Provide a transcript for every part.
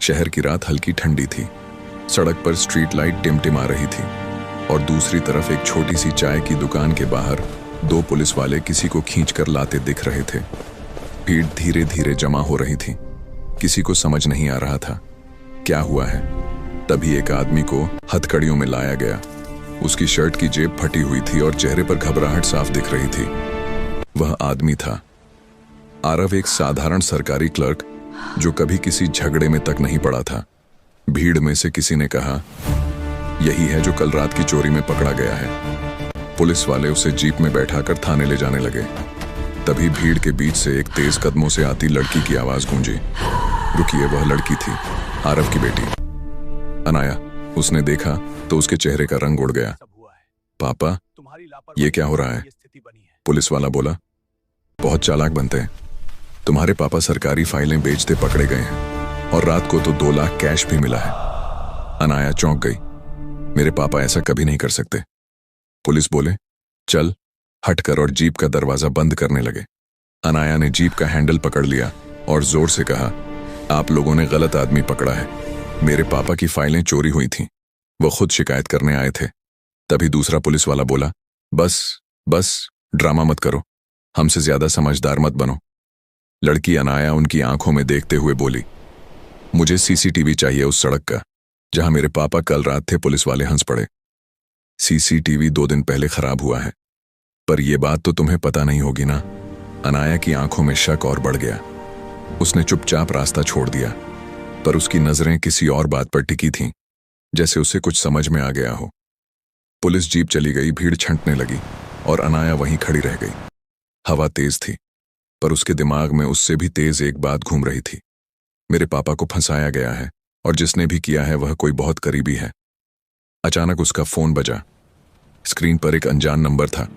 शहर की रात हल्की ठंडी थी। सड़क पर स्ट्रीट लाइट टिमटिमा रही थी और दूसरी तरफ एक छोटी सी चाय की दुकान के बाहर दो पुलिस वाले किसी को खींचकर लाते दिख रहे थे। भीड़ धीरे धीरे जमा हो रही थी। किसी को समझ नहीं आ रहा था क्या हुआ है। तभी एक आदमी को हथकड़ियों में लाया गया। उसकी शर्ट की जेब फटी हुई थी और चेहरे पर घबराहट साफ दिख रही थी। वह आदमी था आरव, एक साधारण सरकारी क्लर्क जो कभी किसी झगड़े में तक नहीं पड़ा था। भीड़ में से किसी ने कहा, यही है जो कल रात की चोरी में पकड़ा गया है। पुलिस वाले उसे जीप में बैठाकर थाने ले जाने लगे। तभी भीड़ के बीच से एक तेज कदमों से आती लड़की की आवाज गूंजी। रुकिए, वह लड़की थी आरव की बेटी अनाया। उसने देखा तो उसके चेहरे का रंग उड़ गया। पापा, ये क्या हो रहा है? पुलिस वाला बोला, बहुत चालाक बनते हैं। तुम्हारे पापा सरकारी फाइलें बेचते पकड़े गए हैं और रात को तो 2 लाख कैश भी मिला है। अनाया चौंक गई। मेरे पापा ऐसा कभी नहीं कर सकते। पुलिस बोले, चल हटकर, और जीप का दरवाजा बंद करने लगे। अनाया ने जीप का हैंडल पकड़ लिया और जोर से कहा, आप लोगों ने गलत आदमी पकड़ा है। मेरे पापा की फाइलें चोरी हुई थीं। वो खुद शिकायत करने आए थे। तभी दूसरा पुलिस वाला बोला, बस ड्रामा मत करो, हमसे ज्यादा समझदार मत बनो। लड़की अनाया उनकी आंखों में देखते हुए बोली, मुझे सीसीटीवी चाहिए उस सड़क का जहां मेरे पापा कल रात थे। पुलिस वाले हंस पड़े। सीसीटीवी 2 दिन पहले खराब हुआ है, पर यह बात तो तुम्हें पता नहीं होगी ना। अनाया की आंखों में शक और बढ़ गया। उसने चुपचाप रास्ता छोड़ दिया, पर उसकी नजरें किसी और बात पर टिकी थीं, जैसे उसे कुछ समझ में आ गया हो। पुलिस जीप चली गई। भीड़ छंटने लगी और अनाया वहीं खड़ी रह गई। हवा तेज थी, पर उसके दिमाग में उससे भी तेज एक बात घूम रही थी। मेरे पापा को फंसाया गया है और जिसने भी किया है वह कोई बहुत करीबी है। अचानक उसका फोन बजा। स्क्रीन पर एक अनजान नंबर था।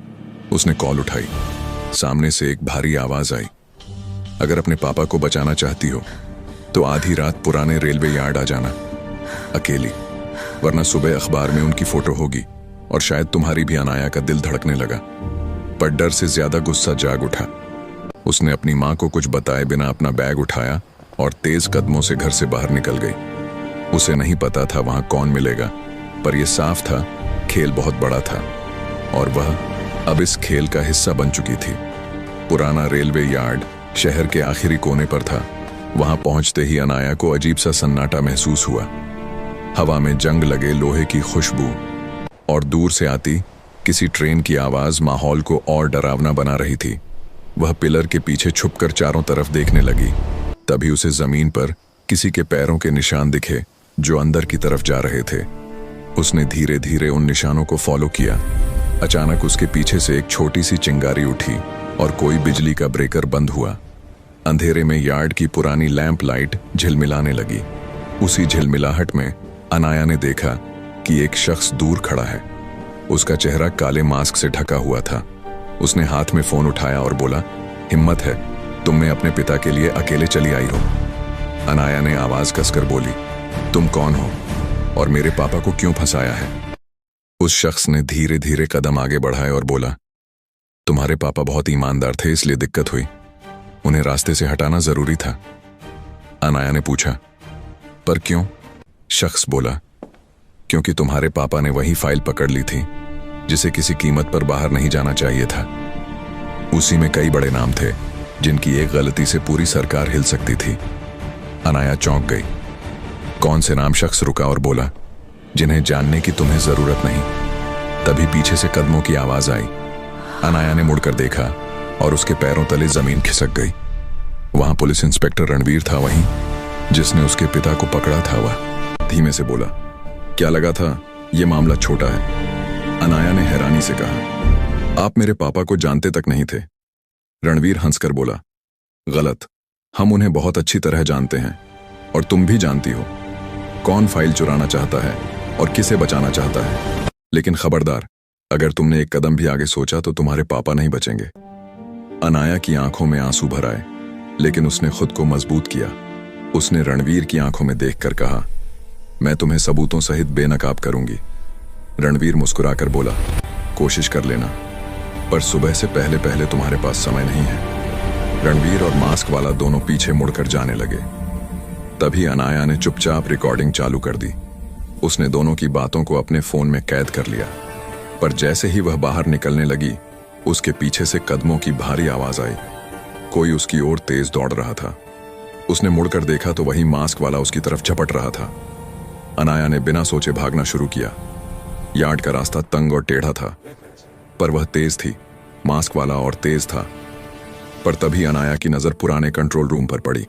उसने कॉल उठाई। सामने से एक भारी आवाज आई, अगर अपने पापा को बचाना चाहती हो तो आधी रात पुराने रेलवे यार्ड आ जाना, अकेली, वरना सुबह अखबार में उनकी फोटो होगी और शायद तुम्हारी भी। अनाया का दिल धड़कने लगा, पर डर से ज्यादा गुस्सा जाग उठा। उसने अपनी मां को कुछ बताए बिना अपना बैग उठाया और तेज कदमों से घर से बाहर निकल गई। उसे नहीं पता था वहां कौन मिलेगा, पर यह साफ था खेल बहुत बड़ा था और वह अब इस खेल का हिस्सा बन चुकी थी। पुराना रेलवे यार्ड शहर के आखिरी कोने पर था। वहां पहुंचते ही अनाया को अजीब सा सन्नाटा महसूस हुआ। हवा में जंग लगे लोहे की खुशबू और दूर से आती किसी ट्रेन की आवाज माहौल को और डरावना बना रही थी। वह पिलर के पीछे छुपकर चारों तरफ देखने लगी। तभी उसे जमीन पर किसी के पैरों के निशान दिखे जो अंदर की तरफ जा रहे थे। उसने धीरे धीरे उन निशानों को फॉलो किया। अचानक उसके पीछे से एक छोटी सी चिंगारी उठी और कोई बिजली का ब्रेकर बंद हुआ। अंधेरे में यार्ड की पुरानी लैंप लाइट झिलमिलाने लगी। उसी झिलमिलाहट में अनाया ने देखा कि एक शख्स दूर खड़ा है। उसका चेहरा काले मास्क से ढका हुआ था। उसने हाथ में फोन उठाया और बोला, हिम्मत है, तुमने अपने पिता के लिए अकेले चली आई हो। अनाया ने आवाज कसकर बोली, तुम कौन हो और मेरे पापा को क्यों फंसाया है? उस शख्स ने धीरे धीरे कदम आगे बढ़ाए और बोला, तुम्हारे पापा बहुत ईमानदार थे, इसलिए दिक्कत हुई। उन्हें रास्ते से हटाना जरूरी था। अनाया ने पूछा, पर क्यों? शख्स बोला, क्योंकि तुम्हारे पापा ने वही फाइल पकड़ ली थी जिसे किसी कीमत पर बाहर नहीं जाना चाहिए था। उसी में कई बड़े नाम थे जिनकी एक गलती से पूरी सरकार हिल सकती थी। अनाया चौंक गई। कौन से नाम? शख्स रुका और बोला, जिन्हें जानने की तुम्हें जरूरत नहीं। तभी पीछे से कदमों की आवाज आई। अनाया ने मुड़कर देखा और उसके पैरों तले जमीन खिसक गई। वहां पुलिस इंस्पेक्टर रणवीर था, वहीं जिसने उसके पिता को पकड़ा था। वह धीमे से बोला, क्या लगा था यह मामला छोटा है? अनाया ने हैरानी से कहा, आप मेरे पापा को जानते तक नहीं थे। रणवीर हंसकर बोला, गलत, हम उन्हें बहुत अच्छी तरह जानते हैं और तुम भी जानती हो कौन फाइल चुराना चाहता है और किसे बचाना चाहता है। लेकिन खबरदार, अगर तुमने एक कदम भी आगे सोचा तो तुम्हारे पापा नहीं बचेंगे। अनाया की आंखों में आंसू भर आए, लेकिन उसने खुद को मजबूत किया। उसने रणवीर की आंखों में देखकर कहा, मैं तुम्हें सबूतों सहित बेनकाब करूंगी। रणवीर मुस्कुराकर बोला, कोशिश कर लेना, पर सुबह से पहले पहले तुम्हारे पास समय नहीं है। रणवीर और मास्क वाला दोनों पीछे मुड़कर जाने लगे। तभी अनाया ने चुपचाप रिकॉर्डिंग चालू कर दी। उसने दोनों की बातों को अपने फोन में कैद कर लिया। पर जैसे ही वह बाहर निकलने लगी, उसके पीछे से कदमों की भारी आवाज आई। कोई उसकी ओर तेज दौड़ रहा था। उसने मुड़कर देखा तो वही मास्क वाला उसकी तरफ झपट रहा था। अनाया ने बिना सोचे भागना शुरू किया। यार्ड का रास्ता तंग और टेढ़ा था, पर वह तेज थी। मास्क वाला और तेज था। पर तभी अनाया की नजर पुराने कंट्रोल रूम पर पड़ी।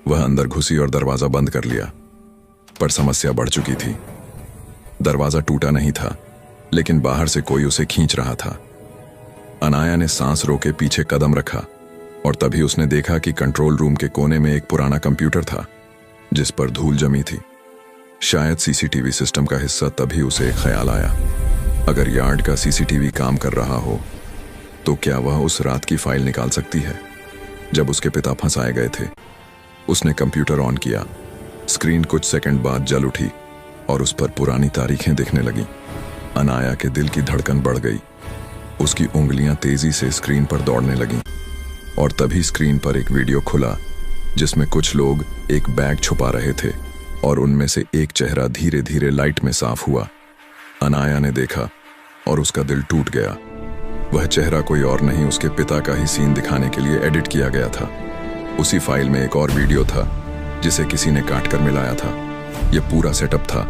वह अंदर घुसी और दरवाजा बंद कर लिया। पर समस्या बढ़ चुकी थी। दरवाजा टूटा नहीं था, लेकिन बाहर से कोई उसे खींच रहा था। अनाया ने सांस रोके पीछे कदम रखा और तभी उसने देखा कि कंट्रोल रूम के कोने में एक पुराना कंप्यूटर था, जिस पर धूल जमी थी। शायद सीसीटीवी सिस्टम का हिस्सा। तभी उसे एक ख्याल आया, अगर यार्ड का सीसीटीवी काम कर रहा हो तो क्या वह उस रात की फाइल निकाल सकती है जब उसके पिता फंसाए गए थे। उसने कंप्यूटर ऑन किया। स्क्रीन कुछ सेकंड बाद जल उठी और उस पर पुरानी तारीखें दिखने लगी। अनाया के दिल की धड़कन बढ़ गई। उसकी उंगलियां तेजी से स्क्रीन पर दौड़ने लगीं और तभी स्क्रीन पर एक वीडियो खुला, जिसमें कुछ लोग एक बैग छुपा रहे थे और उनमें से एक चेहरा धीरे धीरे लाइट में साफ हुआ। अनाया ने देखा और उसका दिल टूट गया। वह चेहरा कोई और नहीं, उसके पिता का ही सीन दिखाने के लिए एडिट किया गया था। उसी फाइल में एक और वीडियो था जिसे किसी ने काट कर मिलाया था। यह पूरा सेटअप था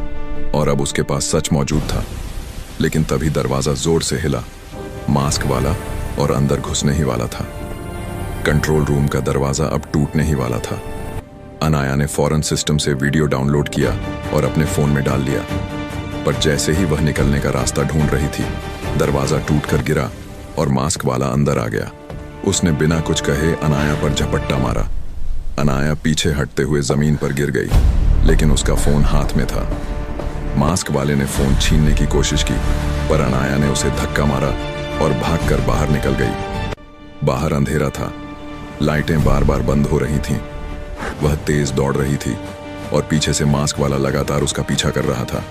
और अब उसके पास सच मौजूद था। लेकिन तभी दरवाजा जोर से हिला। मास्क वाला और अंदर घुसने ही वाला था। कंट्रोल रूम का दरवाजा अब टूटने ही वाला था। अनाया ने फौरन सिस्टम से वीडियो डाउनलोड किया और अपने फोन में डाल लिया। पर जैसे ही वह निकलने का रास्ता ढूंढ रही थी, दरवाजा टूटकर गिरा और मास्क वाला अंदर आ गया। उसने बिना कुछ कहे अनाया पर झपट्टा मारा। अनाया पीछे हटते हुए जमीन पर गिर गई, लेकिन उसका फोन हाथ में था। मास्क वाले ने फोन छीनने की कोशिश की, पर अनाया ने उसे धक्का मारा और भागकर बाहर निकल गई। बाहर अंधेरा था, लाइटें बार बार बंद हो रही थीं। वह तेज दौड़ रही थी और पीछे से मास्क वाला लगातार उसका पीछा कर रहा था।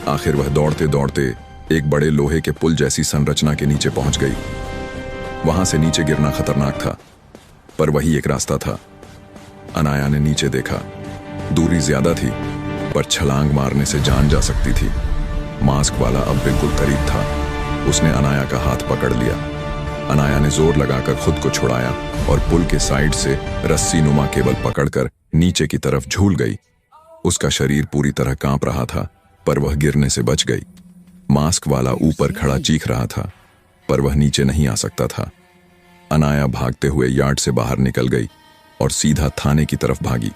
आखिर वह दौड़ते दौड़ते एक बड़े लोहे के पुल जैसी संरचना के नीचे पहुंच गई। वहां से नीचे गिरना खतरनाक था, पर वही एक रास्ता था। अनाया ने नीचे देखा। दूरी ज्यादा थी, पर छलांग मारने से जान जा सकती थी। मास्क वाला अब बिल्कुल करीब था। उसने अनाया का हाथ पकड़ लिया। अनाया ने जोर लगाकर खुद को छुड़ाया और पुल के साइड से रस्सी नुमा केबल पकड़कर नीचे की तरफ झूल गई। उसका शरीर पूरी तरह कांप रहा था, पर वह गिरने से बच गई। मास्क वाला ऊपर खड़ा चीख रहा था, पर वह नीचे नहीं आ सकता था। अनाया भागते हुए यार्ड से बाहर निकल गई और सीधा थाने की तरफ भागी।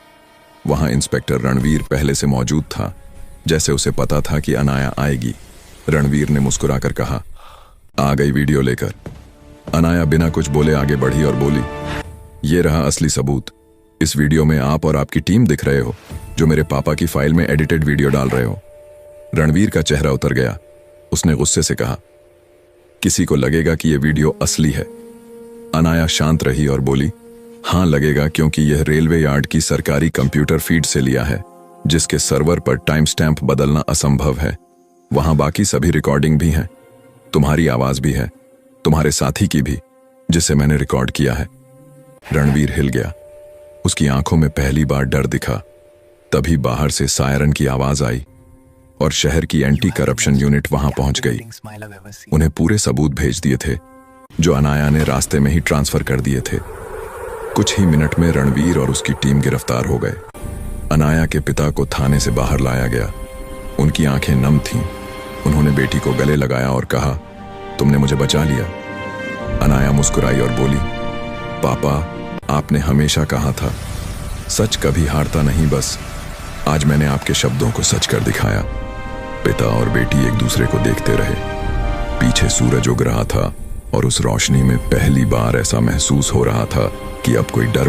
वहां इंस्पेक्टर रणवीर पहले से मौजूद था, जैसे उसे पता था कि अनाया आएगी। रणवीर ने मुस्कुराकर कहा, आ गई वीडियो लेकर। अनाया बिना कुछ बोले आगे बढ़ी और बोली, ये रहा असली सबूत। इस वीडियो में आप और आपकी टीम दिख रहे हो, जो मेरे पापा की फाइल में एडिटेड वीडियो डाल रहे हो। रणवीर का चेहरा उतर गया। उसने गुस्से से कहा, किसी को लगेगा कि यह वीडियो असली है। अनाया शांत रही और बोली, हां लगेगा, क्योंकि यह रेलवे यार्ड की सरकारी कंप्यूटर फीड से लिया है, जिसके सर्वर पर टाइम स्टैंप बदलना असंभव है। वहां बाकी सभी रिकॉर्डिंग भी हैं। तुम्हारी आवाज भी है, तुम्हारे साथी की भी, जिसे मैंने रिकॉर्ड किया है। रणवीर हिल गया। उसकी आंखों में पहली बार डर दिखा। तभी बाहर से सायरन की आवाज आई और शहर की एंटी करप्शन यूनिट वहां पहुंच गई। उन्हें पूरे सबूत भेज दिए थे, जो अनाया ने रास्ते में ही ट्रांसफर कर दिए थे। कुछ ही मिनट में रणवीर और उसकी टीम गिरफ्तार हो गए। अनाया के पिता को थाने से बाहर लाया गया। उनकी आंखें नम थीं। उन्होंने बेटी को गले लगाया और कहा, तुमने मुझे बचा लिया। अनाया मुस्कुराई और बोली, पापा, आपने हमेशा कहा था, सच कभी हारता नहीं। बस आज मैंने आपके शब्दों को सच कर दिखाया। पिता और बेटी एक दूसरे को देखते रहे। पीछे सूरज उग रहा था और उस रोशनी में पहली बार ऐसा महसूस हो रहा था कि अब कोई डर